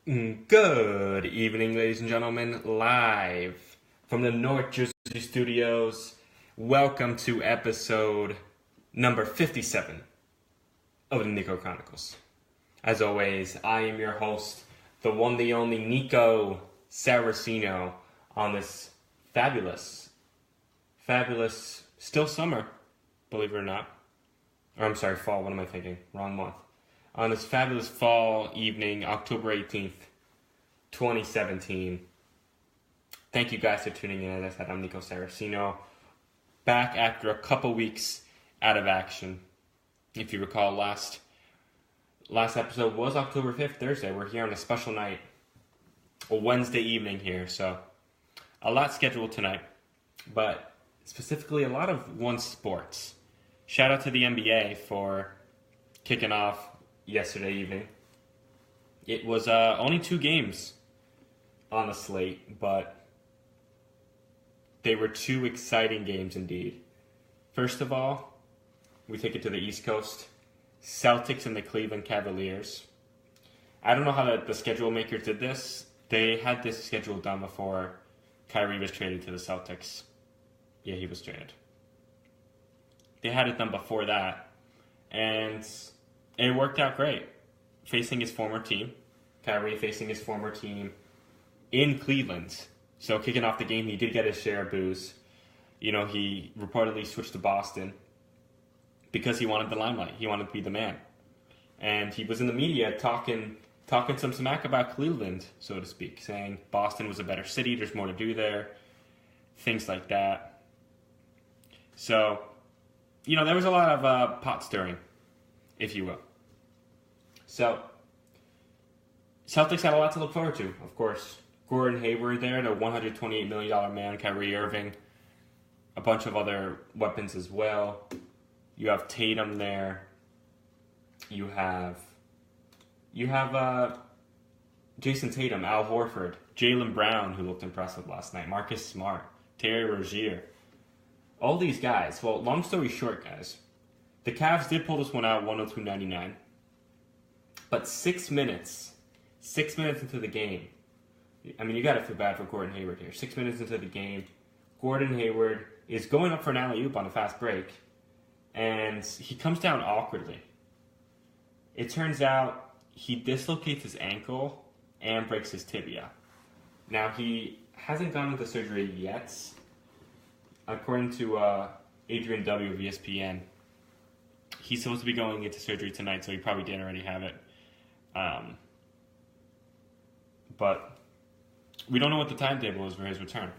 Good evening, ladies and gentlemen, live from the North Jersey studios. Welcome to episode number 57 of the Nico Chronicles. As always, I am your host, the one, the only Nico Saracino, on this fabulous, still summer, believe it or not. Or I'm sorry, fall, what am I thinking? Wrong month. On this fabulous fall evening, October 18th, 2017. Thank you guys for tuning in. As I said, I'm Nico Saracino. Back after a couple weeks out of action. If you recall, last episode was October 5th, Thursday. We're here on a special night, a Wednesday evening here. So, a lot scheduled tonight. But specifically, a lot of one sports. Shout out to the NBA for kicking off yesterday evening. It was only 2 games on the slate, but they were 2 exciting games indeed. First of all, we take it to the East Coast. Celtics and the Cleveland Cavaliers. I don't know how the schedule makers did this. They had this schedule done before Kyrie was traded to the Celtics. Yeah, he was traded. They had it done before that, and it worked out great. Facing his former team, Kyrie facing his former team in Cleveland. So kicking off the game, he did get his share of boos. You know, he reportedly switched to Boston because he wanted the limelight. He wanted to be the man. And he was in the media talking some smack about Cleveland, so to speak, saying Boston was a better city, there's more to do there, things like that. So, you know, there was a lot of pot stirring, if you will. So, Celtics had a lot to look forward to, of course. Gordon Hayward there, the $128 million man, Kyrie Irving, a bunch of other weapons as well. You have Tatum there. You have Jason Tatum, Al Horford, Jaylen Brown, who looked impressive last night, Marcus Smart, Terry Rozier. All these guys. Well, long story short, guys, the Cavs did pull this one out 102-99. But 6 minutes into the game, I mean, you got to feel bad for Gordon Hayward here. 6 minutes into the game, Gordon Hayward is going up for an alley-oop on a fast break, and he comes down awkwardly. It turns out he dislocates his ankle and breaks his tibia. Now, he hasn't gone into surgery yet. According to Adrian W. of ESPN, he's supposed to be going into surgery tonight, so he probably didn't already have it. But we don't know what the timetable is for his return.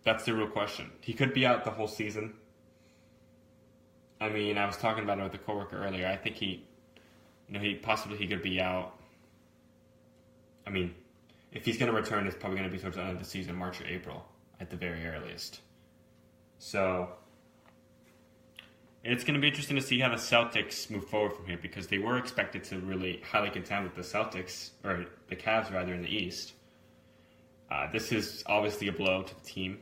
That's the real question. He could be out the whole season. I mean, I was talking about it with a coworker earlier. I think he could be out. I mean, if he's going to return, it's probably going to be towards the end of the season, March or April, at the very earliest. So, it's going to be interesting to see how the Celtics move forward from here, because they were expected to really highly contend with the Celtics, or the Cavs rather, in the East. This is obviously a blow to the team.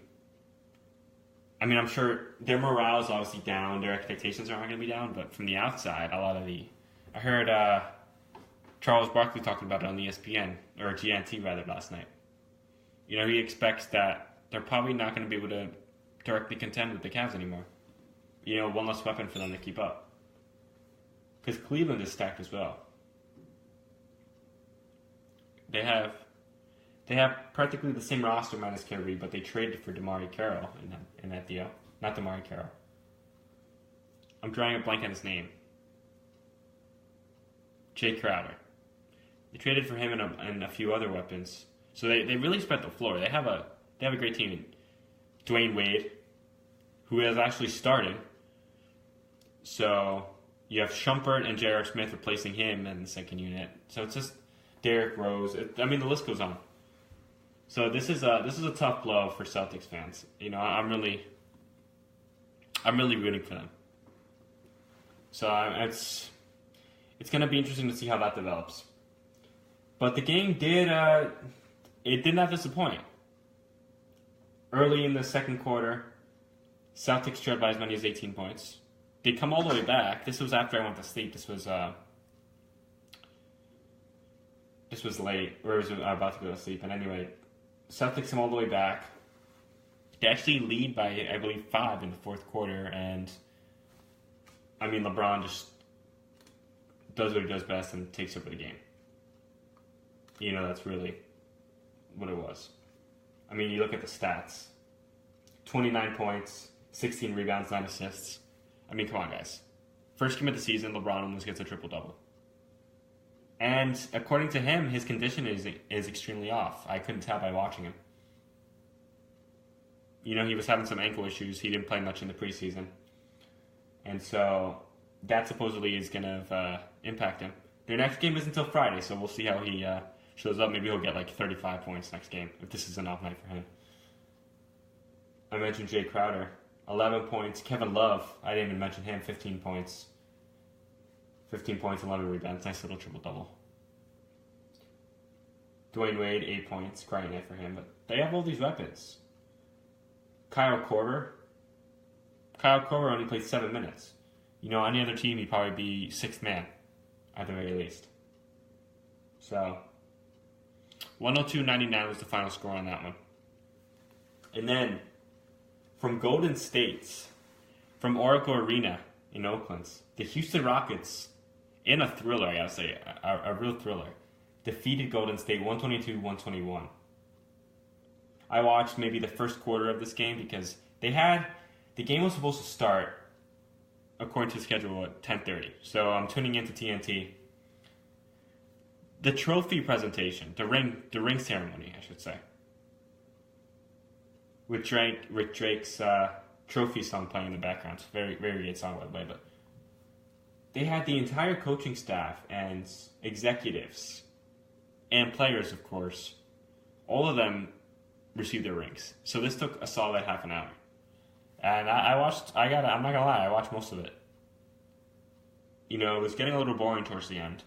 I mean, I'm sure their morale is obviously down, their expectations are not going to be down, but from the outside, I heard Charles Barkley talking about it on ESPN, or GNT rather, last night. You know, he expects that they're probably not going to be able to directly contend with the Cavs anymore. You know, one less weapon for them to keep up. Because Cleveland is stacked as well. They have practically the same roster minus Kyrie, but they traded for DeMarre Carroll in that deal. Not DeMarre Carroll. I'm drawing a blank on his name. Jay Crowder. They traded for him and a few other weapons. So they really spread the floor. They have a great team. Dwayne Wade, who has actually started. So you have Shumpert and J.R. Smith replacing him in the second unit. So it's just Derrick Rose. The list goes on. So this is a tough blow for Celtics fans. You know, I'm really rooting for them. So it's going to be interesting to see how that develops. But the game did not disappoint. Early in the second quarter, Celtics trailed by as many as 18 points. They come all the way back. This was after I went to sleep. This was this was late, or I was about to go to sleep. And anyway, Celtics come all the way back. They actually lead by, I believe, 5 in the fourth quarter. And, I mean, LeBron just does what he does best and takes over the game. You know, that's really what it was. I mean, you look at the stats. 29 points, 16 rebounds, 9 assists. I mean, come on, guys. First game of the season, LeBron almost gets a triple-double. And according to him, his condition is extremely off. I couldn't tell by watching him. You know, he was having some ankle issues. He didn't play much in the preseason. And so that supposedly is going to impact him. Their next game is until Friday, so we'll see how he shows up. Maybe he'll get like 35 points next game, if this is an off night for him. I mentioned Jay Crowder, 11 points. Kevin Love, I didn't even mention him, 15 points. 15 points, 11 rebounds. Nice little triple-double. Dwayne Wade, 8 points. Crying night for him. But they have all these weapons. Kyle Korver only played 7 minutes. You know, any other team, he'd probably be 6th man, at the very least. So, 102-99 was the final score on that one. And then, from Golden State, from Oracle Arena in Oakland, the Houston Rockets, in a thriller, I gotta say, a real thriller, defeated Golden State 122-121. I watched maybe the first quarter of this game because the game was supposed to start, according to the schedule, at 10:30. So I'm tuning into TNT. The trophy presentation, the ring ceremony, I should say, with Drake's trophy song playing in the background. It's a very, very good song, by the way. But they had the entire coaching staff and executives and players, of course, all of them received their rings. So this took a solid half an hour. And I'm not gonna lie, I watched most of it. You know, it was getting a little boring towards the end.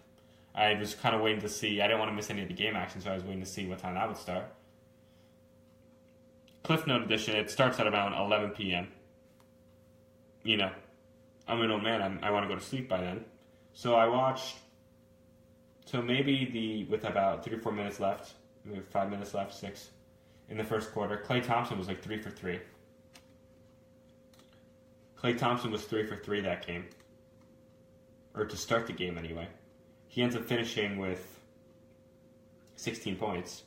I was kind of waiting to see, I didn't want to miss any of the game action, so I was waiting to see what time that would start. Cliff Note edition, it starts at around 11 p.m. You know, I'm an old man, I want to go to sleep by then. So I watched, with about 3 or 4 minutes left, maybe 5 minutes left, 6, in the first quarter, Klay Thompson was like 3 for 3. Klay Thompson was 3 for 3 that game. Or to start the game anyway. He ends up finishing with 16 points.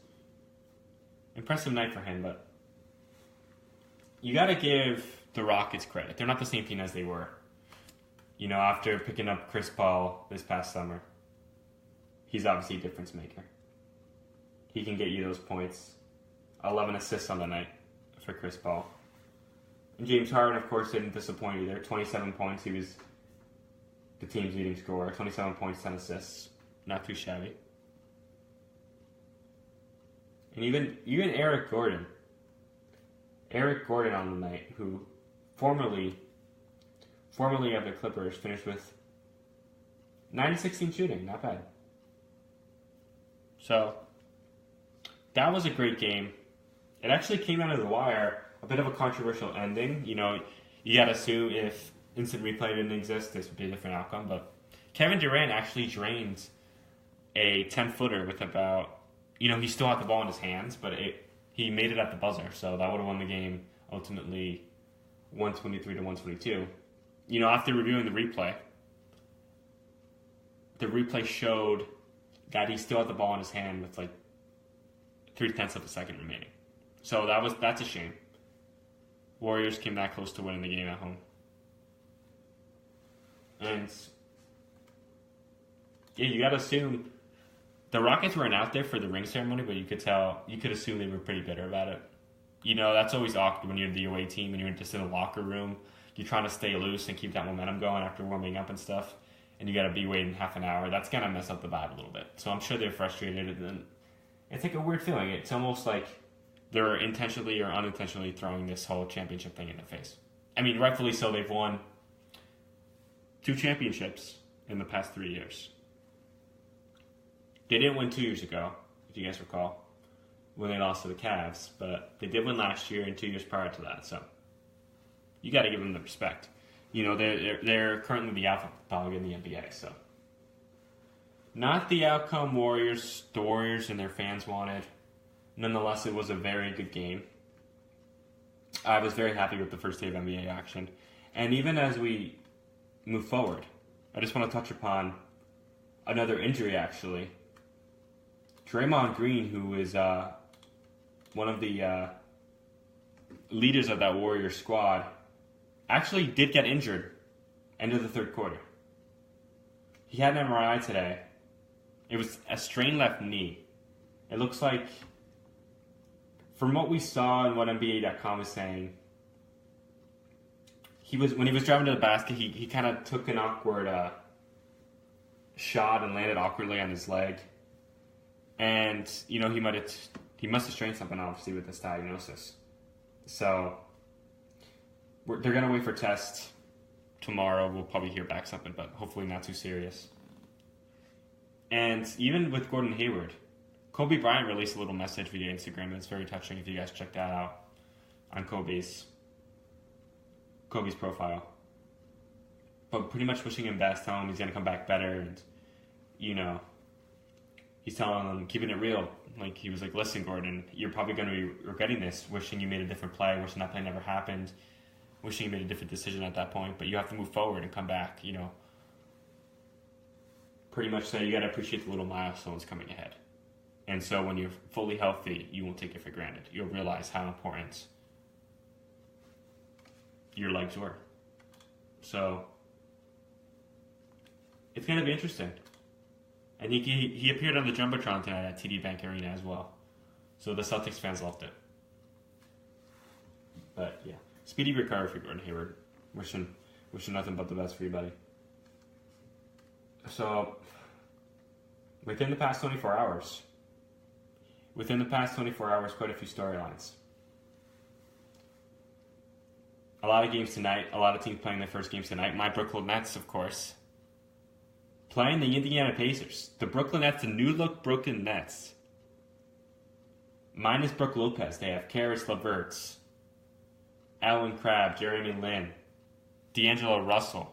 Impressive night for him, but you got to give the Rockets credit. They're not the same team as they were. You know, after picking up Chris Paul this past summer, he's obviously a difference maker. He can get you those points. 11 assists on the night for Chris Paul. And James Harden, of course, didn't disappoint either. 27 points. He was the team's leading scorer. 27 points, 10 assists. Not too shabby. And even Eric Gordon. Eric Gordon on the night, who formerly of the Clippers, finished with 9-16 shooting. Not bad. So, that was a great game. It actually came out of the wire. A bit of a controversial ending. You know, you gotta assume if instant replay didn't exist, this would be a different outcome. But Kevin Durant actually drained a 10-footer with about, you know, he still had the ball in his hands, but he made it at the buzzer, so that would have won the game ultimately 123-122. You know, after reviewing the replay showed that he still had the ball in his hand with like 0.3 of a second remaining. So that's a shame. Warriors came that close to winning the game at home. And yeah, you gotta assume the Rockets weren't out there for the ring ceremony, but you could assume they were pretty bitter about it. You know, that's always awkward when you're the away team and you're just in a locker room. You're trying to stay loose and keep that momentum going after warming up and stuff, and you gotta be waiting half an hour. That's gonna mess up the vibe a little bit. So I'm sure they're frustrated, and then it's like a weird feeling. It's almost like they're intentionally or unintentionally throwing this whole championship thing in the face. I mean, rightfully so. They've won 2 championships in the past 3 years. They didn't win 2 years ago, if you guys recall, when they lost to the Cavs, but they did win last year and 2 years prior to that. So you got to give them the respect. You know, they're currently the alpha dog in the NBA. So Not the outcome the Warriors and their fans wanted. Nonetheless, it was a very good game. I was very happy with the first day of NBA action. And even as we move forward, I just want to touch upon another injury, actually. Draymond Green, who is one of the leaders of that Warriors squad, actually did get injured end of the third quarter. He had an MRI today. It was a strained left knee. It looks like, from what we saw and what NBA.com is saying, when he was driving to the basket, he kind of took an awkward shot and landed awkwardly on his leg. And, he must have strained something, obviously, with this diagnosis. So, they're going to wait for tests tomorrow. We'll probably hear back something, but hopefully not too serious. And even with Gordon Hayward, Kobe Bryant released a little message via Instagram, and it's very touching if you guys check that out on Kobe's profile. But pretty much wishing him best, telling him he's going to come back better, and, he's telling him, keeping it real. Like, he was like, listen, Gordon, you're probably going to be regretting this, wishing you made a different play, wishing that play never happened, wishing you made a different decision at that point, but you have to move forward and come back, Pretty much say you got to appreciate the little milestones coming ahead. And so when you're fully healthy, you won't take it for granted. You'll realize how important your legs were. So it's going to be interesting. I think he appeared on the Jumbotron tonight at TD Bank Arena as well. So the Celtics fans loved it. But yeah, speedy recovery for Gordon Hayward. Wishing nothing but the best for you, buddy. So within the past 24 hours, quite a few storylines. A lot of games tonight, a lot of teams playing their first games tonight. My Brooklyn Nets, of course, playing the Indiana Pacers. The Brooklyn Nets, the new look Brooklyn Nets. Minus Brook Lopez, they have Karis LeVert, Allen Crabbe, Jeremy Lin, D'Angelo Russell,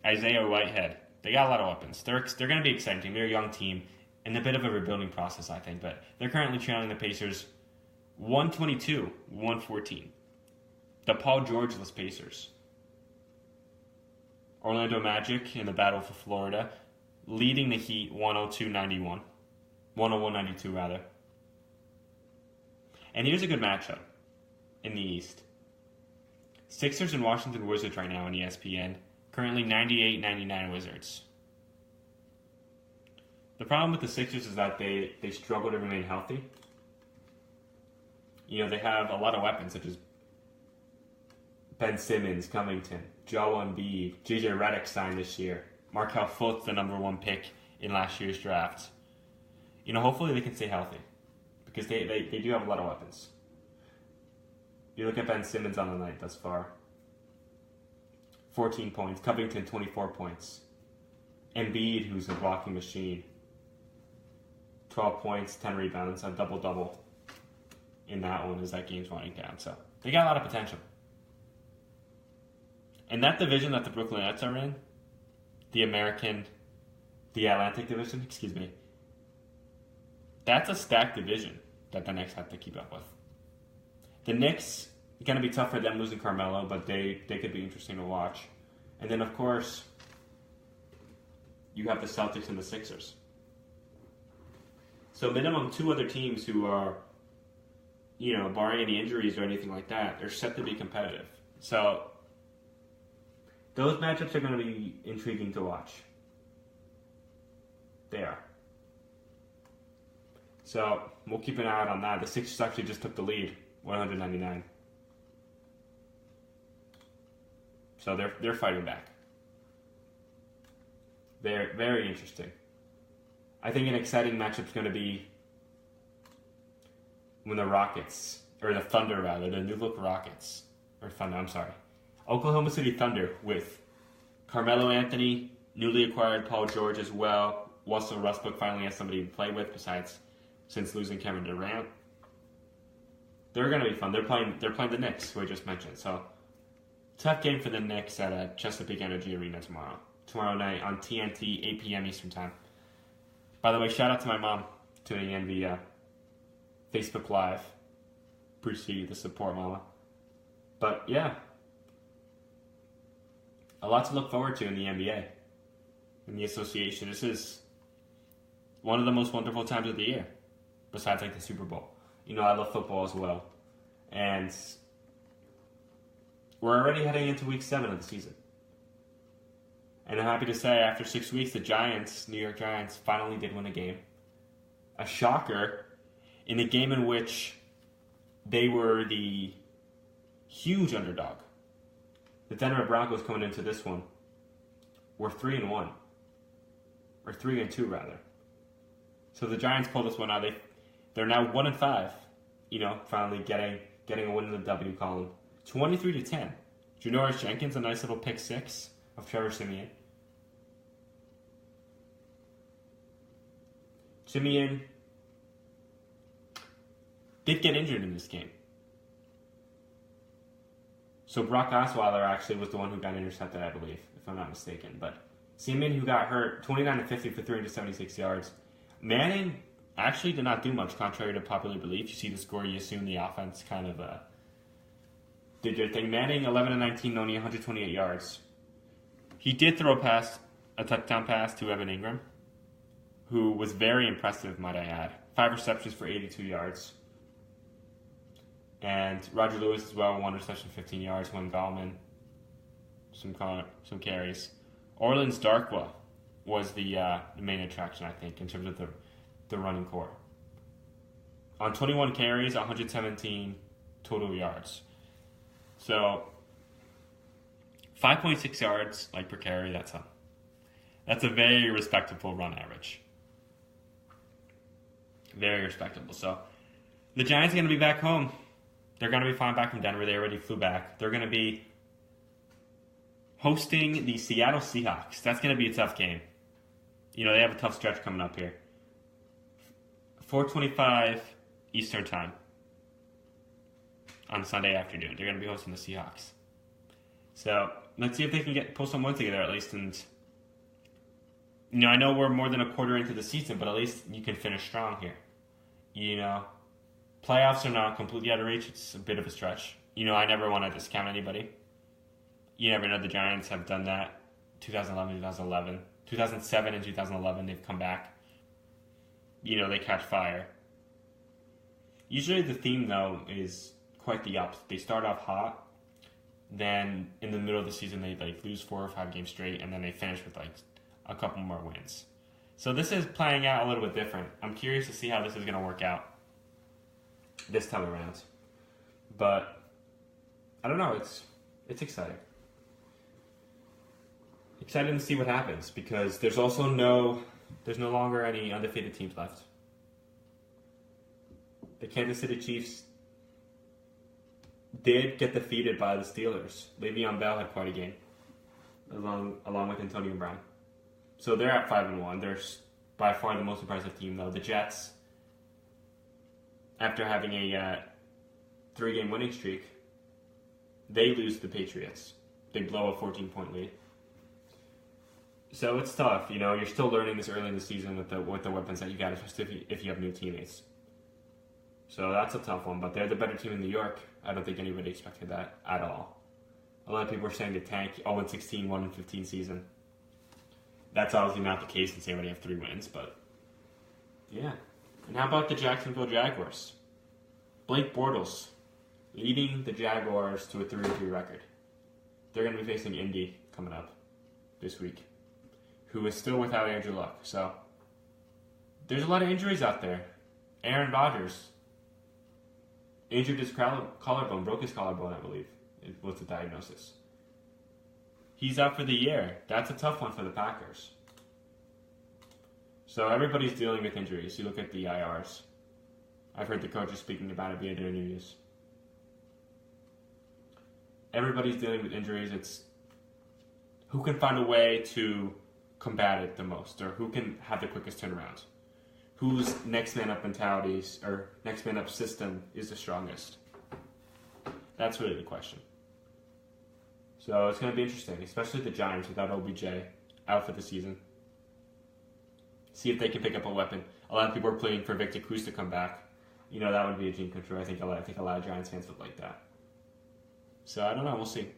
Isaiah Whitehead. They got a lot of weapons. They're going to be exciting. They're a young team in a bit of a rebuilding process, I think. But they're currently trailing the Pacers 122-114. The Paul George-less Pacers. Orlando Magic in the battle for Florida, leading the Heat 102-91. 101-92, rather. And here's a good matchup in the East. Sixers and Washington Wizards right now on ESPN. Currently 98-99 Wizards. The problem with the Sixers is that they struggle to remain healthy. They have a lot of weapons such as Ben Simmons, Covington, Joel Embiid, JJ Redick signed this year. Markelle Fultz, the number one pick in last year's draft. Hopefully they can stay healthy because they do have a lot of weapons. You look at Ben Simmons on the night thus far. 14 points. Covington, 24 points. Embiid, who's a blocking machine. 12 points, 10 rebounds, a double-double in that one as that game's winding down. So they got a lot of potential. And that division that the Brooklyn Nets are in, the Atlantic division, that's a stacked division that the Knicks have to keep up with. The Knicks, it's going to be tough for them losing Carmelo, but they could be interesting to watch. And then, of course, you have the Celtics and the Sixers. So minimum two other teams who are, barring any injuries or anything like that, they're set to be competitive. So those matchups are going to be intriguing to watch. They are. So we'll keep an eye out on that. The Sixers actually just took the lead, 199. So they're fighting back. They're very interesting. I think an exciting matchup is going to be when the new look Rockets, Oklahoma City Thunder with Carmelo Anthony, newly acquired Paul George as well. Russell Westbrook finally has somebody to play with since losing Kevin Durant. They're going to be fun. They're playing the Knicks, who I just mentioned. So tough game for the Knicks at Chesapeake Energy Arena tomorrow night on TNT, 8 p.m. Eastern Time. By the way, shout out to my mom tuning in via Facebook Live. Appreciate the support, Mama. But yeah, a lot to look forward to in the NBA, in the association. This is one of the most wonderful times of the year, besides like the Super Bowl. You know, I love football as well. And we're already heading into week 7 of the season. And I'm happy to say, after 6 weeks, the Giants, New York Giants, finally did win a game. A shocker in a game in which they were the huge underdog. The Denver Broncos coming into this one were 3-1. Or 3-2 rather. So the Giants pulled this one out. They're now 1-5. You know, finally getting a win in the W column. 23-10. Janoris Jenkins, a nice little pick 6 of Trevor Siemian. Siemian did get injured in this game. So Brock Osweiler actually was the one who got intercepted, I believe, if I'm not mistaken. But Siemian, who got hurt, 29-50 for 376 yards. Manning actually did not do much, contrary to popular belief. You see the score, you assume the offense kind of did their thing. Manning, 11-19, only 128 yards. He did throw a touchdown pass to Evan Ingram, who was very impressive, might I add. 5 receptions for 82 yards. And Roger Lewis as well, 1 reception, 15 yards. Wayne Gallman, some carries. Orleans Darkwa was the main attraction, I think, in terms of the running core. On 21 carries, 117 total yards. So 5.6 yards per carry. That's a very respectable run average. Very respectable. So the Giants are going to be back home. They're going to be flying back from Denver. They already flew back. They're going to be hosting the Seattle Seahawks. That's going to be a tough game. You know, they have a tough stretch coming up here. 4:25 Eastern Time on Sunday afternoon. They're going to be hosting the Seahawks. So let's see if they can pull some wins together at least. And you know, I know we're more than a quarter into the season, but at least you can finish strong here. You know, playoffs are not completely out of reach. It's a bit of a stretch. You know, I never want to discount anybody. You never know. The Giants have done that. 2007 and 2011, they've come back. You know, they catch fire. Usually the theme, though, is quite the opposite. They start off hot, then in the middle of the season they lose 4 or 5 games straight, and then they finish with a couple more wins. So this is playing out a little bit different. I'm curious to see how this is going to work out this time around. But I don't know. It's exciting. Excited to see what happens, because there's no longer any undefeated teams left. The Kansas City Chiefs did get defeated by the Steelers. Le'Veon Bell had quite a game, along with Antonio Brown. So they're at 5-1. They're by far the most impressive team, though. The Jets, after having a 3-game winning streak, they lose to the Patriots. They blow a 14-point lead. So it's tough. You know, you're still learning this early in the season with the weapons that you got, especially if you have new teammates. So that's a tough one. But they're the better team in New York. I don't think anybody expected that at all. A lot of people are saying the tank 0-16, 1-15 season. That's obviously not the case since they already have 3 wins, but yeah. And how about the Jacksonville Jaguars? Blake Bortles leading the Jaguars to a 3-3 record. They're going to be facing Indy coming up this week, who is still without Andrew Luck. So there's a lot of injuries out there. Aaron Rodgers injured his collarbone, broke his collarbone, I believe, was the diagnosis. He's out for the year. That's a tough one for the Packers. So everybody's dealing with injuries. You look at the IRs. I've heard the coaches speaking about it via their interviews. Everybody's dealing with injuries. It's who can find a way to combat it the most, or who can have the quickest turnaround. Whose next man up mentalities or next man up system is the strongest? That's really the question. So it's going to be interesting, especially the Giants without OBJ out for the season. See if they can pick up a weapon. A lot of people are playing for Victor Cruz to come back. You know, that would be a dream come true. I think a lot of Giants fans would like that. So I don't know. We'll see.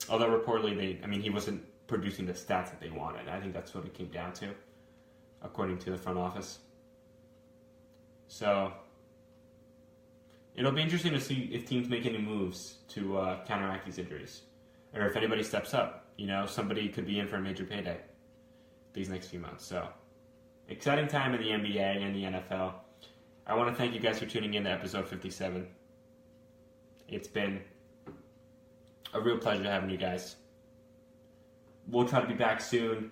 Although reportedly, he wasn't producing the stats that they wanted. I think that's what it came down to, according to the front office. So it'll be interesting to see if teams make any moves to counteract these injuries, or if anybody steps up. You know, somebody could be in for a major payday these next few months. So exciting time in the NBA and the NFL. I want to thank you guys for tuning in to episode 57. It's been a real pleasure having you guys. We'll try to be back soon.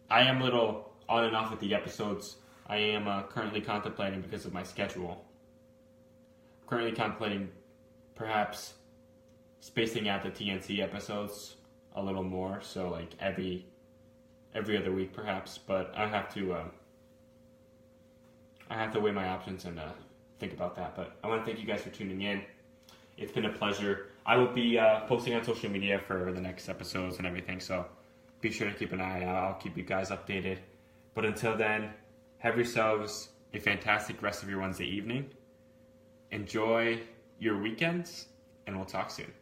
I am a little on and off with the episodes. I am currently contemplating, because of my schedule, perhaps spacing out the TNC episodes a little more, so like every other week perhaps, but I have to weigh my options and think about that. But I want to thank you guys for tuning in. It's been a pleasure. I will be posting on social media for the next episodes and everything, so be sure to keep an eye out. I'll keep you guys updated. But until then, have yourselves a fantastic rest of your Wednesday evening. Enjoy your weekends, and we'll talk soon.